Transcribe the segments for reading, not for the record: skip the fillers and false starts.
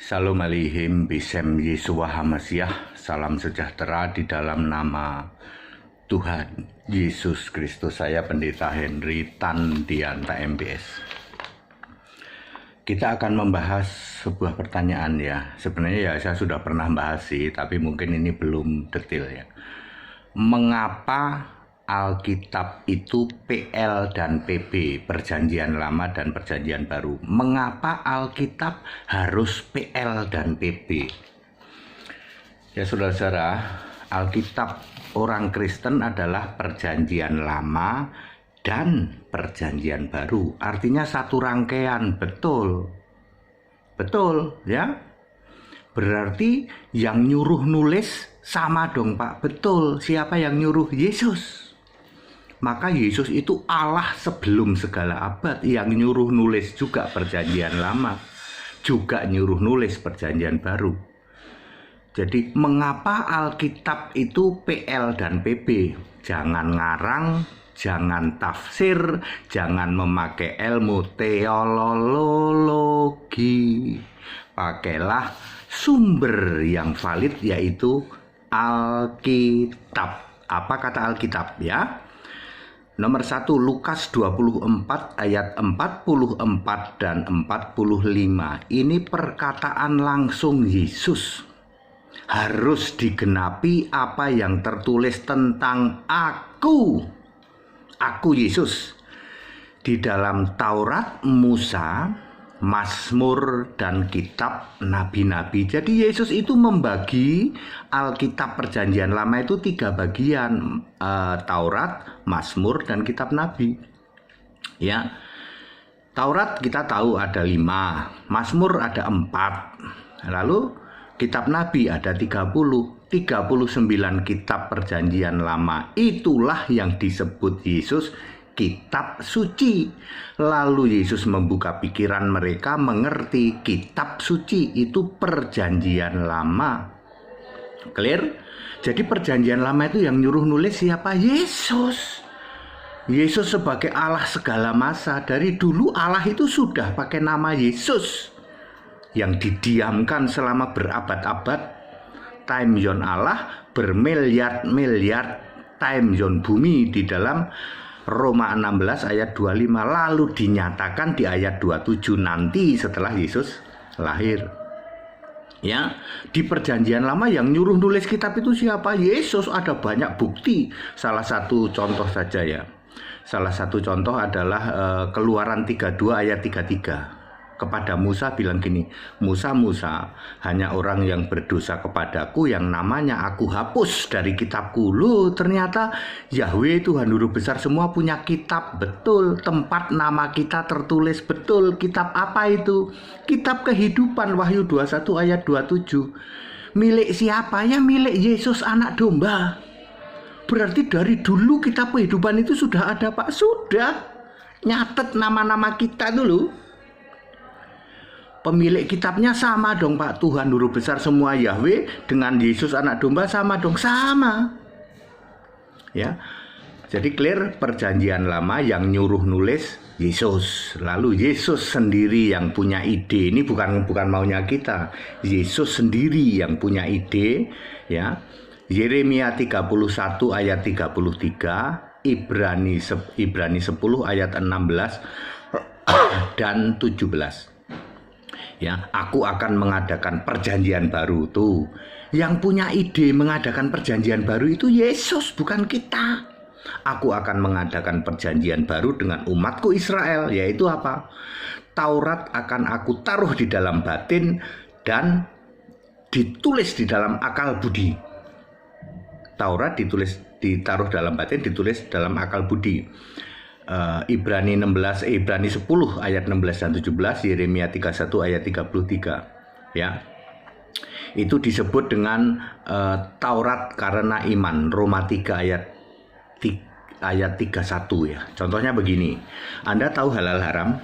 Shalom Aleichem Bisem Yeshua HaMashiach. Salam sejahtera di dalam nama Tuhan Yesus Kristus. Saya Pendeta Henry Tandianta MBS. Kita akan membahas sebuah pertanyaan ya. Sebenarnya ya saya sudah pernah bahas sih, tapi mungkin ini belum detail ya. Mengapa Alkitab itu PL dan PB, Perjanjian Lama dan Perjanjian Baru? Mengapa Alkitab harus PL dan PB? Ya saudara-saudara, Alkitab orang Kristen adalah Perjanjian Lama dan Perjanjian Baru. Artinya satu rangkaian, betul. Betul ya. Berarti yang nyuruh nulis sama dong Pak. Betul. Siapa yang nyuruh? Yesus. Maka Yesus itu Allah sebelum segala abad, yang nyuruh nulis juga Perjanjian Lama, juga nyuruh nulis Perjanjian Baru. Jadi mengapa Alkitab itu PL dan PB? Jangan ngarang, jangan tafsir, jangan memakai ilmu teologi. Pakailah sumber yang valid, yaitu Alkitab. Apa kata Alkitab ya? Nomor 1, Lukas 24 ayat 44 dan 45. Ini perkataan langsung Yesus. Harus digenapi apa yang tertulis tentang aku. Aku Yesus. Di dalam Taurat, Musa, Mazmur dan kitab nabi-nabi. Jadi Yesus itu membagi Alkitab Perjanjian Lama itu 3 bagian, Taurat, Mazmur dan kitab nabi. Ya. Taurat kita tahu ada 5, Mazmur ada 4. Lalu kitab nabi ada 30. 39 kitab Perjanjian Lama itulah yang disebut Yesus kitab suci. Lalu Yesus membuka pikiran mereka mengerti kitab suci itu Perjanjian Lama. Clear? Jadi Perjanjian Lama itu yang nyuruh nulis siapa? Yesus. Yesus sebagai Allah segala masa. Dari dulu Allah itu sudah pakai nama Yesus, yang didiamkan selama berabad-abad. Time zone Allah bermiliar-miliar time zone bumi di dalam Roma 16 ayat 25, lalu dinyatakan di ayat 27 nanti setelah Yesus lahir. Ya, di Perjanjian Lama yang nyuruh nulis kitab itu siapa? Yesus. Ada banyak bukti. Salah satu contoh saja ya. Salah satu contoh adalah Keluaran 32 ayat 33. Kepada Musa bilang gini, Musa, hanya orang yang berdosa kepadaku yang namanya aku hapus dari kitabku. Loh, ternyata Yahweh Tuhan Guru Besar semua punya kitab. Betul, tempat nama kita tertulis. Betul, kitab apa itu? Kitab kehidupan, Wahyu 21 ayat 27. Milik siapa? Ya milik Yesus anak domba. Berarti dari dulu kitab kehidupan itu sudah ada Pak. Sudah. Nyatet nama-nama kita dulu. Pemilik kitabnya sama dong Pak, Tuhan Guru Besar semua Yahweh dengan Yesus anak domba sama dong, sama. Ya. Jadi clear, Perjanjian Lama yang nyuruh nulis Yesus. Lalu Yesus sendiri yang punya ide. Ini bukan maunya kita. Yesus sendiri yang punya ide, ya. Yeremia 31 ayat 33, Ibrani 10 ayat 16 dan 17. Ya, aku akan mengadakan perjanjian baru tuh. Yang punya ide mengadakan perjanjian baru itu Yesus, bukan kita. Aku akan mengadakan perjanjian baru dengan umatku Israel, yaitu apa? Taurat akan aku taruh di dalam batin dan ditulis di dalam akal budi. Taurat ditaruh dalam batin, ditulis dalam akal budi. Ibrani 10 ayat 16 dan 17, Yeremia 31 ayat 33. Ya. Itu disebut dengan Taurat karena iman, Roma 3 ayat 31 ya. Contohnya begini. Anda tahu halal haram?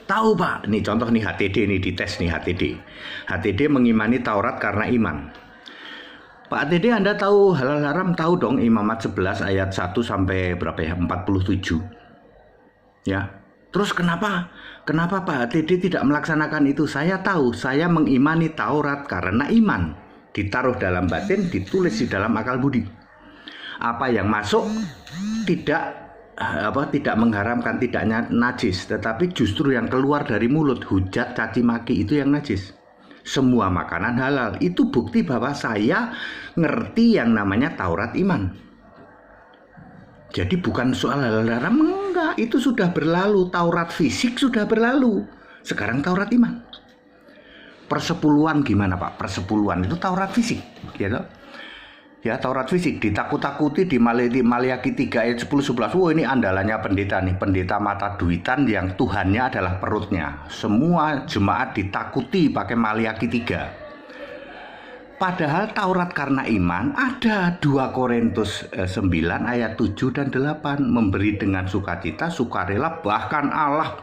Tahu Pak. Nih contoh nih HTD nih, dites nih HTD. HTD mengimani Taurat karena iman. Pak ATD, Anda tahu halal haram? Tahu dong, Imamat 11 ayat 1 sampai berapa ya? 47. Ya. Terus kenapa Pak TD tidak melaksanakan itu? Saya tahu, saya mengimani Taurat karena iman ditaruh dalam batin, ditulis di dalam akal budi. Apa yang masuk tidak mengharamkan, tidak najis, tetapi justru yang keluar dari mulut, hujat, caci maki, itu yang najis. Semua makanan halal. Itu bukti bahwa saya ngerti yang namanya Taurat iman. Jadi bukan soal halal haram, enggak, itu sudah berlalu. Taurat fisik sudah berlalu. Sekarang Taurat iman. Persepuluhan gimana Pak? Persepuluhan itu Taurat fisik, gitu. Ya, Taurat fisik ditakut-takuti di Maliaki 3 ayat 10-11. Wah, ini andalannya pendeta nih, pendeta mata duitan yang Tuhannya adalah perutnya. Semua jemaat ditakuti pakai Maliaki 3. Padahal Taurat karena iman ada 2 Korintus 9 ayat 7 dan 8. Memberi dengan sukacita, sukarela, bahkan Allah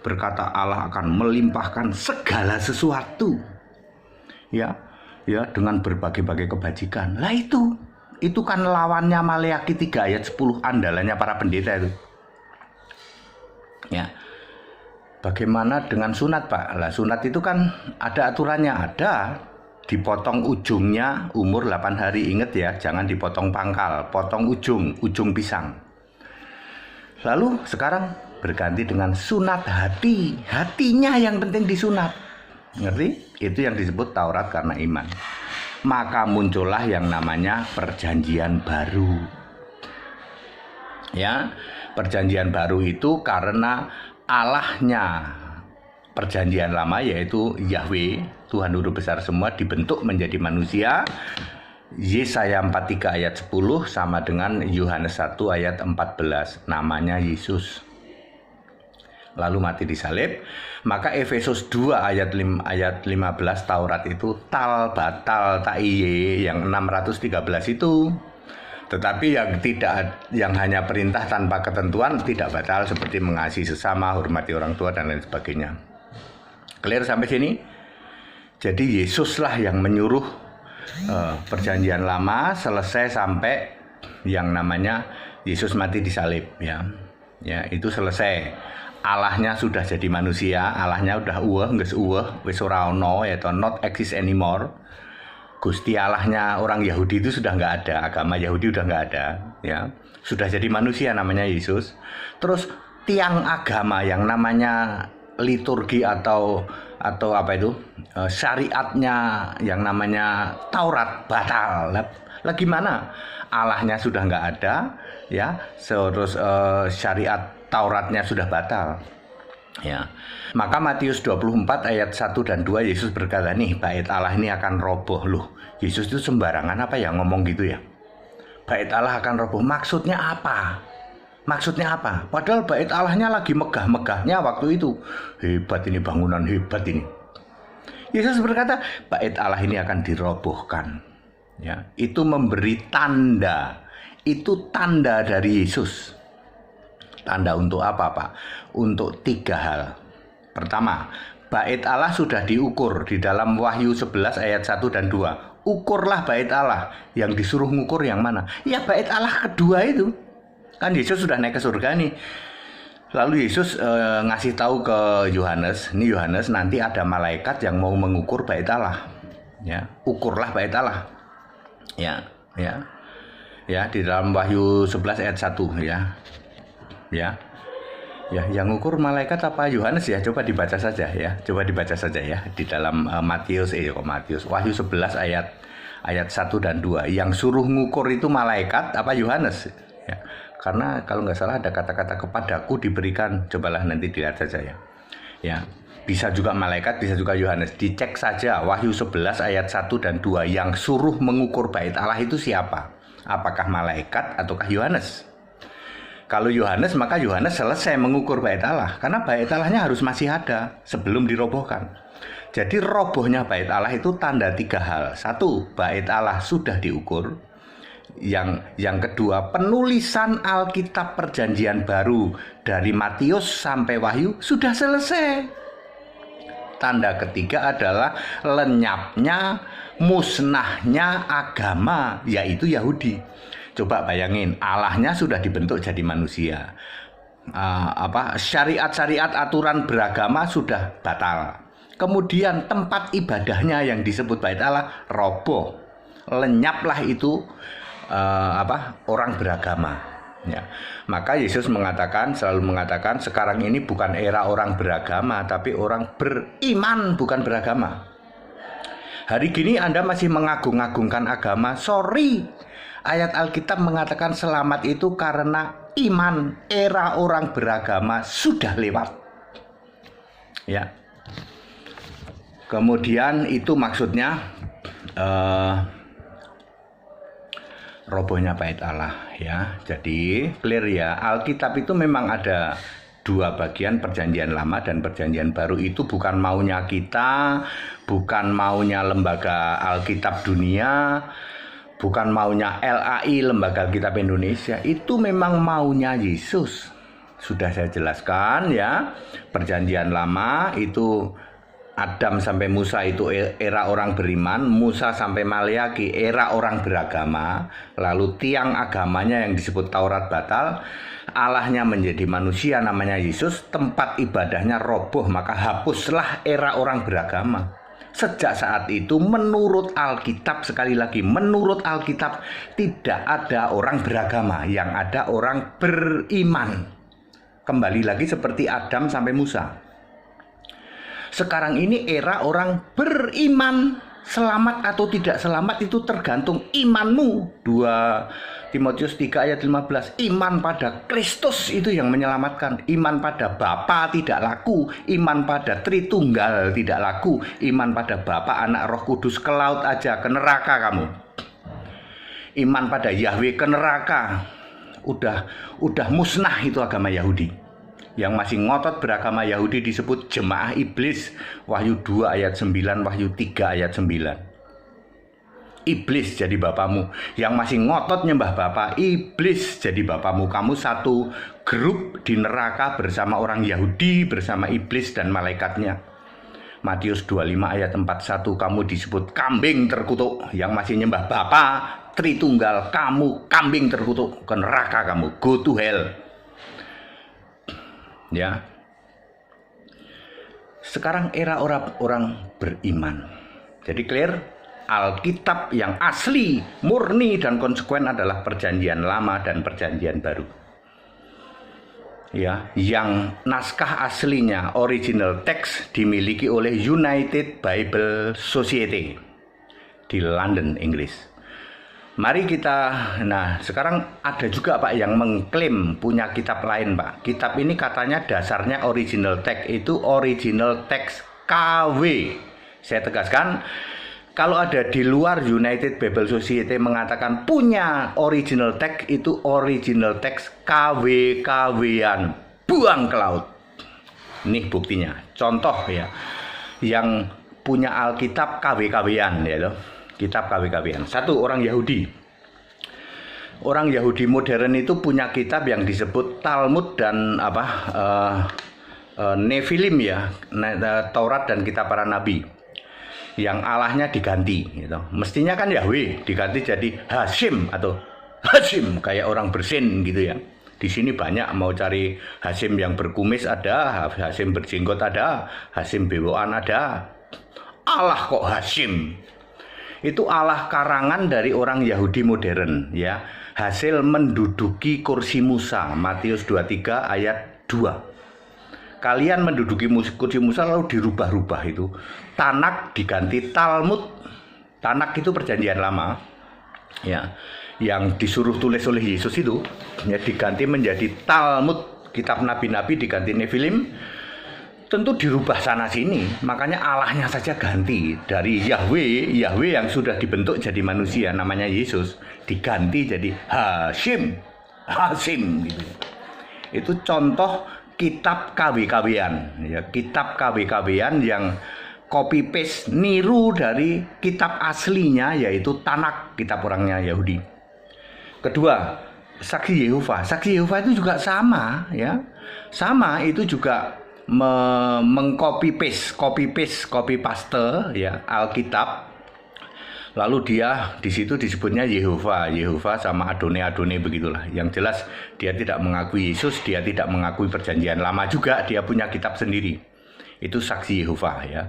berkata Allah akan melimpahkan segala sesuatu. Ya, dengan berbagai-bagai kebajikan. Lah itu kan lawannya Maliaki 3 ayat 10, andalannya para pendeta itu. Ya. Bagaimana dengan sunat, Pak? Lah sunat itu kan ada aturannya, ada. Dipotong ujungnya umur 8 hari. Ingat ya, jangan dipotong pangkal, potong ujung pisang. Lalu sekarang berganti dengan sunat hati. Hatinya yang penting disunat. Ngerti? Itu yang disebut Taurat karena iman. Maka muncullah yang namanya perjanjian baru. Ya, perjanjian baru itu karena Allahnya perjanjian lama, yaitu Yahweh, Tuhan Guru besar semua, dibentuk menjadi manusia. Yesaya 43 ayat 10 sama dengan Yohanes 1 ayat 14, namanya Yesus. Lalu mati disalib. Maka Efesus 2 ayat 15 Taurat itu batal taiye yang 613 itu. Tetapi yang hanya perintah tanpa ketentuan tidak batal, seperti mengasihi sesama, hormati orang tua dan lain sebagainya. Clear sampai sini? Jadi Yesuslah yang menyuruh perjanjian lama selesai sampai yang namanya Yesus mati disalib, ya. Ya, itu selesai. Allahnya sudah jadi manusia, Allahnya udah wis ora ono, yaitu not exist anymore. Gusti Allahnya orang Yahudi itu sudah nggak ada, agama Yahudi udah nggak ada, ya. Sudah jadi manusia namanya Yesus. Terus tiang agama yang namanya liturgi atau apa itu syariatnya yang namanya Taurat batal. Lah gimana? Allahnya sudah nggak ada, ya. Terus syariat Tauratnya sudah batal. Ya. Maka Matius 24 ayat 1 dan 2 Yesus berkata, nih bait Allah ini akan roboh. Loh, Yesus itu sembarangan apa ya ngomong gitu ya? Bait Allah akan roboh. Maksudnya apa? Maksudnya apa? Padahal bait Allahnya lagi megah-megahnya waktu itu. Hebat ini, bangunan hebat ini. Yesus berkata, bait Allah ini akan dirobohkan. Ya, itu memberi tanda. Itu tanda dari Yesus. Tanda untuk apa, Pak? Untuk 3 hal. Pertama, bait Allah sudah diukur di dalam Wahyu 11 ayat 1 dan 2. Ukurlah bait Allah. Yang disuruh ngukur yang mana? Ya bait Allah kedua itu. Kan Yesus sudah naik ke surga nih. Lalu Yesus ngasih tahu ke Yohanes, ini Yohanes, nanti ada malaikat yang mau mengukur bait Allah. Ya, ukurlah bait Allah. Ya, di dalam Wahyu 11 ayat 1 ya. Ya, yang ngukur malaikat apa Yohanes ya? Coba dibaca saja ya. Di dalam Wahyu 11 ayat 1 dan 2. Yang suruh ngukur itu malaikat apa Yohanes? Ya. Karena kalau nggak salah ada kata-kata kepadaku diberikan. Cobalah nanti dilihat saja ya. Ya, bisa juga malaikat, bisa juga Yohanes. Dicek saja Wahyu 11 ayat 1 dan 2. Yang suruh mengukur bait Allah itu siapa? Apakah malaikat ataukah Yohanes? Kalau Yohanes, maka Yohanes selesai mengukur bait Allah. Karena bait Allahnya harus masih ada sebelum dirobohkan. Jadi robohnya bait Allah itu tanda 3 hal. 1, bait Allah sudah diukur. Yang kedua, penulisan Alkitab Perjanjian Baru dari Matius sampai Wahyu sudah selesai. Tanda ketiga adalah lenyapnya, musnahnya agama, yaitu Yahudi. Coba bayangin, Allahnya sudah dibentuk jadi manusia. syariat-syariat aturan beragama sudah batal. Kemudian tempat ibadahnya yang disebut Bait Allah roboh, lenyaplah itu orang beragama. Ya. Maka Yesus selalu mengatakan sekarang ini bukan era orang beragama, tapi orang beriman bukan beragama. Hari gini Anda masih mengagung-agungkan agama, sorry. Ayat Alkitab mengatakan selamat itu karena iman. Era orang beragama sudah lewat. Ya. Kemudian itu maksudnya robohnya Bait Allah, ya. Jadi clear ya, Alkitab itu memang ada dua bagian, perjanjian lama dan perjanjian baru. Itu bukan maunya kita, bukan maunya lembaga Alkitab dunia, bukan maunya LAI, Lembaga Alkitab Indonesia. Itu memang maunya Yesus. Sudah saya jelaskan ya, perjanjian lama itu Adam sampai Musa itu era orang beriman, Musa sampai Maleaki era orang beragama, lalu tiang agamanya yang disebut Taurat batal, Allahnya menjadi manusia namanya Yesus, tempat ibadahnya roboh, maka hapuslah era orang beragama. Sejak saat itu menurut Alkitab, sekali lagi menurut Alkitab tidak ada orang beragama, yang ada orang beriman. Kembali lagi seperti Adam sampai Musa. Sekarang ini era orang beriman. Selamat atau tidak selamat itu tergantung imanmu. 2 Timotius 3 ayat 15. Iman pada Kristus itu yang menyelamatkan. Iman pada Bapa tidak laku. Iman pada Tritunggal tidak laku. Iman pada Bapa, Anak, Roh Kudus ke laut aja, ke neraka kamu. Iman pada Yahweh ke neraka. Udah musnah itu agama Yahudi. Yang masih ngotot beragama Yahudi disebut jemaah iblis. Wahyu 2 ayat 9, Wahyu 3 ayat 9. Iblis jadi bapamu. Yang masih ngotot nyembah bapa, iblis jadi bapamu. Kamu satu grup di neraka bersama orang Yahudi, bersama iblis dan malaikatnya. Matius 25 ayat 41, kamu disebut kambing terkutuk. Yang masih nyembah bapa, Tritunggal, kamu kambing terkutuk, ke neraka kamu, go to hell. Ya. Sekarang era orang beriman. Jadi clear, Alkitab yang asli, murni dan konsekuen adalah perjanjian lama dan perjanjian baru. Ya, yang naskah aslinya original text dimiliki oleh United Bible Society di London, Inggris. Mari kita, sekarang ada juga Pak yang mengklaim punya kitab lain Pak. Kitab ini katanya dasarnya original text, itu original text KW. Saya tegaskan, kalau ada di luar United Bible Society mengatakan punya original text, itu original text KW-KW-an, buang ke laut. Ini buktinya, contoh ya, yang punya Alkitab KW-KW-an ya loh. Kitab KW-KW-an. Satu, orang Yahudi. Orang Yahudi modern itu punya kitab yang disebut Talmud dan Nefilim ya, Taurat dan Kitab Para Nabi. Yang Allahnya diganti gitu. Mestinya kan Yahweh, diganti jadi Hasim atau Hasim, kayak orang bersin gitu ya. Di sini banyak, mau cari Hasim yang berkumis ada, Hasim berjenggot ada, Hasim bewoan ada. Allah kok Hasim. Itu Allah karangan dari orang Yahudi modern ya, hasil menduduki kursi Musa, Matius 23 ayat 2. Kalian menduduki kursi Musa lalu dirubah-rubah itu. Tanak diganti Talmud. Tanak itu perjanjian lama ya, yang disuruh tulis oleh Yesus itu ya, diganti menjadi Talmud. Kitab nabi-nabi diganti Nefilim. Tentu dirubah sana sini, makanya Allahnya saja ganti. Dari Yahweh yang sudah dibentuk jadi manusia namanya Yesus, diganti jadi Hasim gitu. Itu contoh kitab KW-KW-an ya, kitab KW-KW-an yang copy paste niru dari kitab aslinya yaitu Tanak, kitab orangnya Yahudi. Kedua, Saksi Yehova. Saksi Yehova itu juga sama ya. Sama, itu juga copy paste ya Alkitab, Lalu dia di situ disebutnya Yehova sama Adone begitulah. Yang jelas dia tidak mengakui Yesus, dia tidak mengakui perjanjian lama juga, dia punya kitab sendiri. Itu saksi Yehova ya.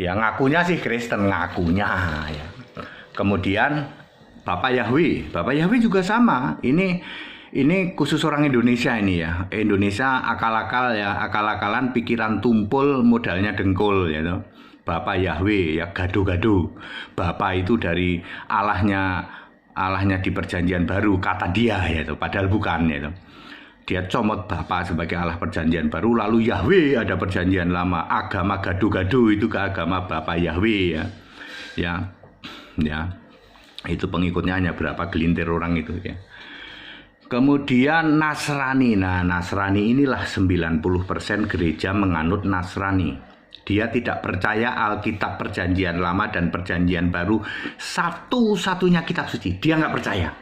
Ya ngakunya sih Kristen, ngakunya ya. Kemudian Bapak Yahweh juga sama. Ini khusus orang Indonesia ini ya. Indonesia akal-akal ya, akal-akalan, pikiran tumpul, modalnya dengkul ya. Bapak Yahweh ya, gado-gado. Bapak itu dari Allahnya di perjanjian baru, kata dia ya, padahal bukan ya. Dia comot Bapa sebagai Allah perjanjian baru, lalu Yahweh ada perjanjian lama. Agama gado-gado itu ke agama Bapak Yahweh ya. Ya. Itu pengikutnya hanya berapa gelintir orang itu ya. Kemudian Nasrani. Nah, Nasrani inilah 90% gereja menganut Nasrani. Dia tidak percaya Alkitab perjanjian lama dan perjanjian baru satu-satunya kitab suci. Dia nggak percaya.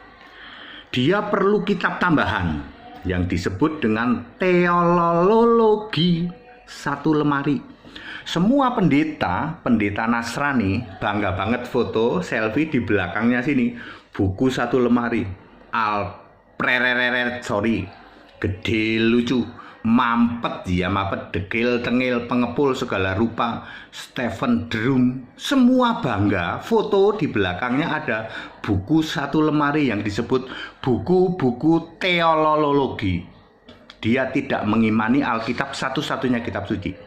Dia perlu kitab tambahan yang disebut dengan teolologi, satu lemari. Semua pendeta Nasrani bangga banget foto selfie di belakangnya sini. Buku satu lemari. Gede lucu, mampet, dekil, tengil, pengepul segala rupa, Stephen Drum, semua bangga. Foto di belakangnya ada buku satu lemari yang disebut buku-buku teolologi. Dia tidak mengimani Alkitab satu-satunya kitab suci.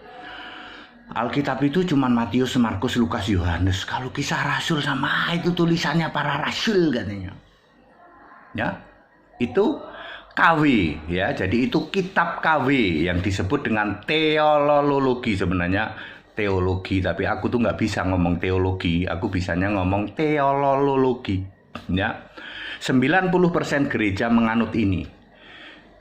Alkitab itu cuma Matius, Markus, Lukas, Yohanes. Kalau Kisah Rasul sama itu tulisannya para rasul katanya. Ya. Itu KW ya, jadi itu kitab KW yang disebut dengan teolologi. Sebenarnya teologi, tapi aku tuh nggak bisa ngomong teologi, aku bisanya ngomong teolologi ya. 90% gereja menganut ini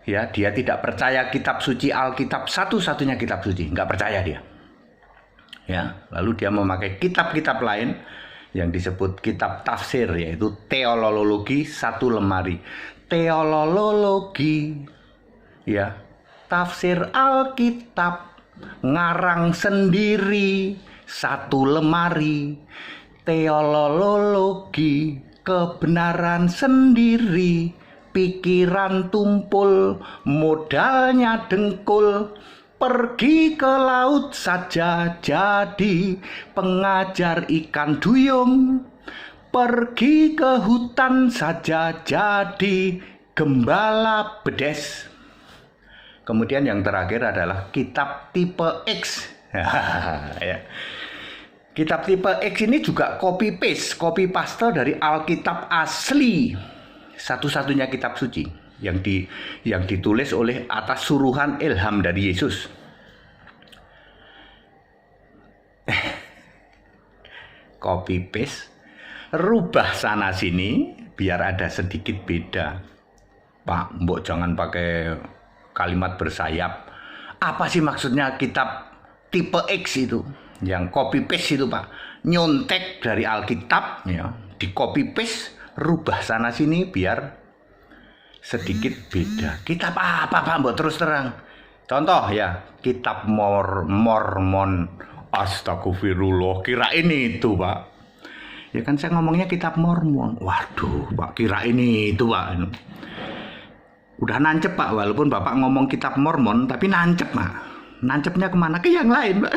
ya. Dia tidak percaya kitab suci Alkitab satu-satunya kitab suci, nggak percaya dia ya. Lalu dia memakai kitab-kitab lain yang disebut kitab tafsir, yaitu teolologi, satu lemari. Teolologi ya, tafsir Alkitab, ngarang sendiri, satu lemari. Teolologi, kebenaran sendiri, pikiran tumpul, modalnya dengkul. Pergi ke laut saja jadi pengajar ikan duyung. Pergi ke hutan saja jadi gembala bedes. Kemudian yang terakhir adalah kitab tipe X. Ya. Kitab tipe X ini juga copy paste dari Alkitab asli. Satu-satunya kitab suci yang ditulis oleh atas suruhan ilham dari Yesus. Copy paste, rubah sana sini biar ada sedikit beda. Pak, mbok jangan pakai kalimat bersayap. Apa sih maksudnya kitab tipe X itu? Yang copy paste itu, Pak. Nyontek dari Alkitab ya, di copy paste, rubah sana sini biar sedikit beda. Kitab apa, Pak? Mbok terus terang. Contoh ya, kitab Mormon. Astagfirullah, kira ini itu, Pak. Ya kan saya ngomongnya kitab Mormon. Waduh, Pak, kira ini itu, Pak. Udah nancep, Pak. Walaupun Bapak ngomong kitab Mormon, tapi nancep, Pak. Nancepnya kemana? Ke yang lain, Pak.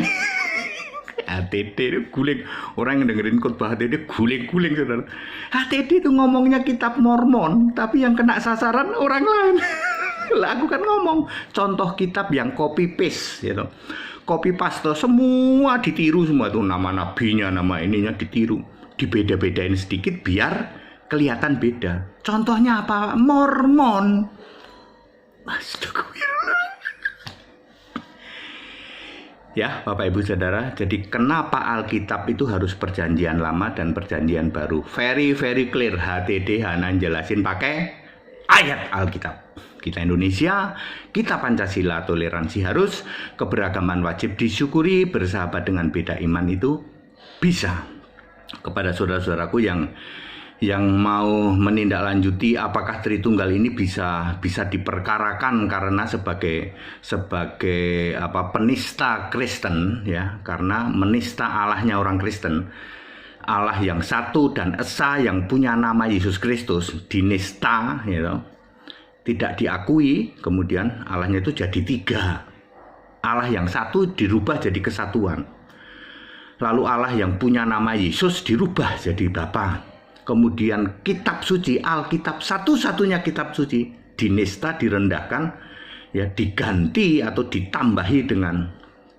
HTT itu guling. Orang yang dengerin khotbah HTT guling-guling, saudara. HTT itu ngomongnya kitab Mormon, tapi yang kena sasaran orang lain. Lah aku kan ngomong contoh kitab yang copy paste, gitu. Copy paste semua ditiru semua tuh, nama nabinya, nama ininya ditiru. Dibeda-bedain sedikit biar kelihatan beda. Contohnya apa? Mormon. Astagfirullah. Ya, Bapak Ibu Saudara, jadi kenapa Alkitab itu harus perjanjian lama dan perjanjian baru? Very clear. HTD Hana jelasin pakai ayat Alkitab. Kita Indonesia, kita Pancasila, toleransi harus, keberagaman wajib disyukuri, bersahabat dengan beda iman itu bisa. Kepada saudara-saudaraku yang mau menindaklanjuti apakah Tritunggal ini bisa diperkarakan karena sebagai penista Kristen ya, karena menista Allahnya orang Kristen. Allah yang satu dan esa yang punya nama Yesus Kristus dinista, tidak diakui, kemudian Allahnya itu jadi tiga. Allah yang satu dirubah jadi kesatuan. Lalu Allah yang punya nama Yesus dirubah jadi Bapa. Kemudian kitab suci, Alkitab satu-satunya kitab suci dinista, direndahkan, diganti atau ditambahi dengan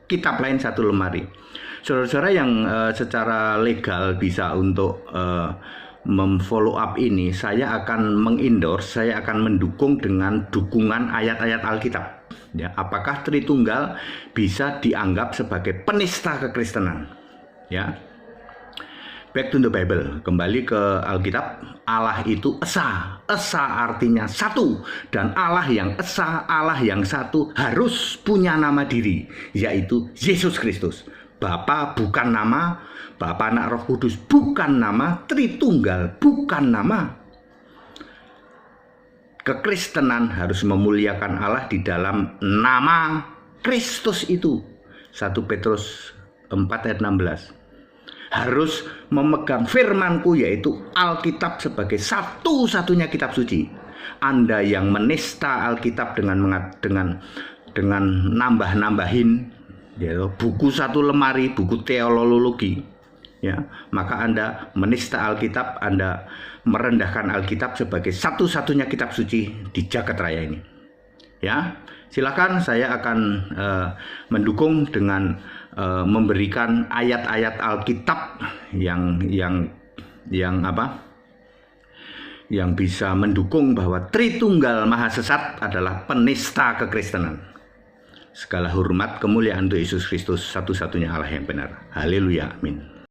kitab lain satu lemari. Saudara-saudara yang secara legal bisa untuk memfollow up ini, saya akan mengendorse, saya akan mendukung dengan dukungan ayat-ayat Alkitab. Apakah Tritunggal bisa dianggap sebagai penista kekristenan? Back to the Bible, kembali ke Alkitab. Allah itu esa, esa artinya satu, dan Allah yang esa, Allah yang satu harus punya nama diri, yaitu Yesus Kristus. Bapa bukan nama, Bapa Anak Roh Kudus bukan nama, Tritunggal bukan nama. Kekristenan harus memuliakan Allah di dalam nama Kristus itu. 1 Petrus 4 ayat 16. Harus memegang firmanku, yaitu Alkitab sebagai satu-satunya kitab suci. Anda yang menista Alkitab dengan nambah-nambahin buku satu lemari, buku teologi, maka Anda menista Alkitab, Anda merendahkan Alkitab sebagai satu-satunya kitab suci di jagat raya ini. Silakan, saya akan mendukung dengan memberikan ayat-ayat Alkitab yang bisa mendukung bahwa Tritunggal Maha Sesat adalah penista kekristenan. Segala hormat kemuliaan untuk Yesus Kristus, satu-satunya Allah yang benar. Haleluya, amin.